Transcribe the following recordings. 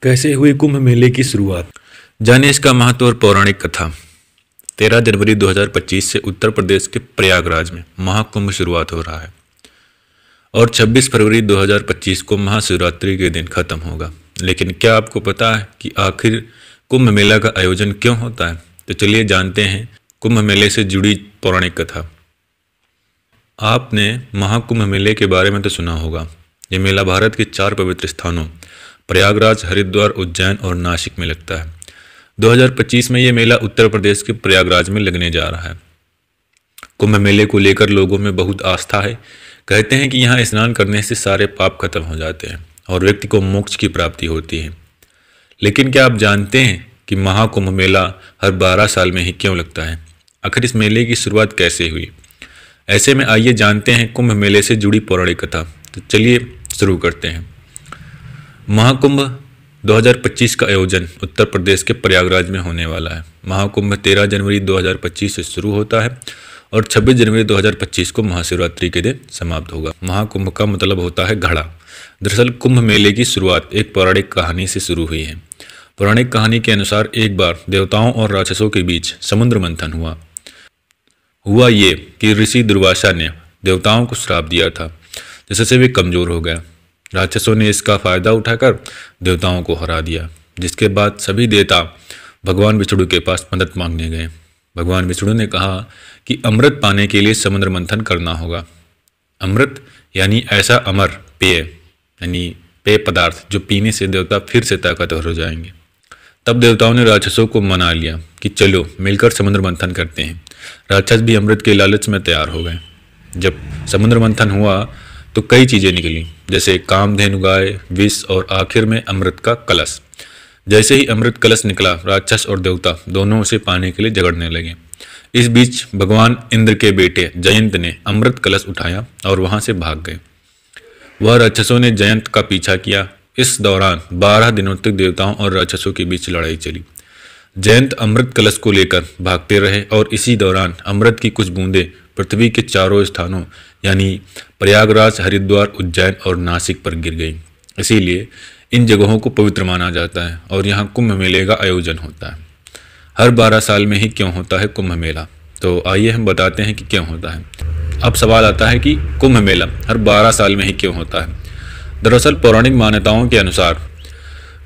कैसे हुई कुंभ मेले की शुरुआत। जाने इसका महत्व और पौराणिक कथा। 13 जनवरी 2025 से उत्तर प्रदेश के प्रयागराज में महाकुंभ शुरुआत हो रहा है और 26 फरवरी 2025 को महाशिवरात्रि के दिन खत्म होगा। लेकिन क्या आपको पता है कि आखिर कुंभ मेला का आयोजन क्यों होता है? तो चलिए जानते हैं कुंभ मेले से जुड़ी पौराणिक कथा। आपने महाकुंभ मेले के बारे में तो सुना होगा। ये मेला भारत के 4 पवित्र स्थानों प्रयागराज, हरिद्वार, उज्जैन और नासिक में लगता है। 2025 में ये मेला उत्तर प्रदेश के प्रयागराज में लगने जा रहा है। कुंभ मेले को लेकर लोगों में बहुत आस्था है। कहते हैं कि यहाँ स्नान करने से सारे पाप खत्म हो जाते हैं और व्यक्ति को मोक्ष की प्राप्ति होती है। लेकिन क्या आप जानते हैं कि महाकुंभ मेला हर 12 साल में ही क्यों लगता है? आखिर इस मेले की शुरुआत कैसे हुई? ऐसे में आइए जानते हैं कुंभ मेले से जुड़ी पौराणिक कथा। तो चलिए शुरू करते हैं। महाकुंभ 2025 का आयोजन उत्तर प्रदेश के प्रयागराज में होने वाला है। महाकुंभ 13 जनवरी 2025 से शुरू होता है और 26 जनवरी 2025 को महाशिवरात्रि के दिन समाप्त होगा। महाकुंभ का मतलब होता है घड़ा। दरअसल कुंभ मेले की शुरुआत एक पौराणिक कहानी से शुरू हुई है। पौराणिक कहानी के अनुसार एक बार देवताओं और राक्षसों के बीच समुद्र मंथन हुआ ये कि ऋषि दुर्वासा ने देवताओं को श्राप दिया था, जिससे वे कमजोर हो गया। राक्षसों ने इसका फायदा उठाकर देवताओं को हरा दिया, जिसके बाद सभी देवता भगवान विष्णु के पास मदद मांगने गए। भगवान विष्णु ने कहा कि अमृत पाने के लिए समुद्र मंथन करना होगा। अमृत यानी ऐसा अमर पेय, यानी पेय पदार्थ जो पीने से देवता फिर से ताकतवर हो जाएंगे। तब देवताओं ने राक्षसों को मना लिया कि चलो मिलकर समुद्र मंथन करते हैं। राक्षस भी अमृत के लालच में तैयार हो गए। जब समुद्र मंथन हुआ तो कई चीज़ें निकली, जैसे कामधेनु गाय, विष और आखिर में अमृत का कलश। जैसे ही अमृत कलश निकला, राक्षस और देवता दोनों उसे पाने के लिए झगड़ने लगे। इस बीच भगवान इंद्र के बेटे जयंत ने अमृत कलश उठाया और वहां से भाग गए। वह राक्षसों ने जयंत का पीछा किया। इस दौरान 12 दिनों तक देवताओं और राक्षसों के बीच लड़ाई चली। जयंत अमृत कलश को लेकर भागते रहे और इसी दौरान अमृत की कुछ बूंदें पृथ्वी के चारों स्थानों यानी प्रयागराज, हरिद्वार, उज्जैन और नासिक पर गिर गई। इसीलिए इन जगहों को पवित्र माना जाता है और यहाँ कुंभ मेले का आयोजन होता है। हर 12 साल में ही क्यों होता है कुंभ मेला? तो आइए हम बताते हैं कि क्यों होता है। अब सवाल आता है कि कुंभ मेला हर 12 साल में ही क्यों होता है? दरअसल पौराणिक मान्यताओं के अनुसार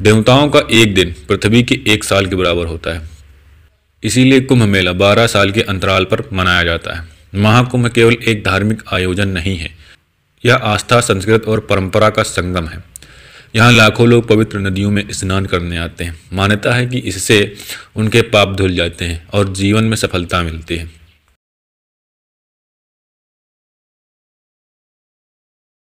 देवताओं का एक दिन पृथ्वी के 1 साल के बराबर होता है। इसीलिए कुंभ मेला 12 साल के अंतराल पर मनाया जाता है। महाकुंभ केवल एक धार्मिक आयोजन नहीं है, यह आस्था, संस्कृति और परंपरा का संगम है। यहाँ लाखों लोग पवित्र नदियों में स्नान करने आते हैं। मान्यता है कि इससे उनके पाप धुल जाते हैं और जीवन में सफलता मिलती है।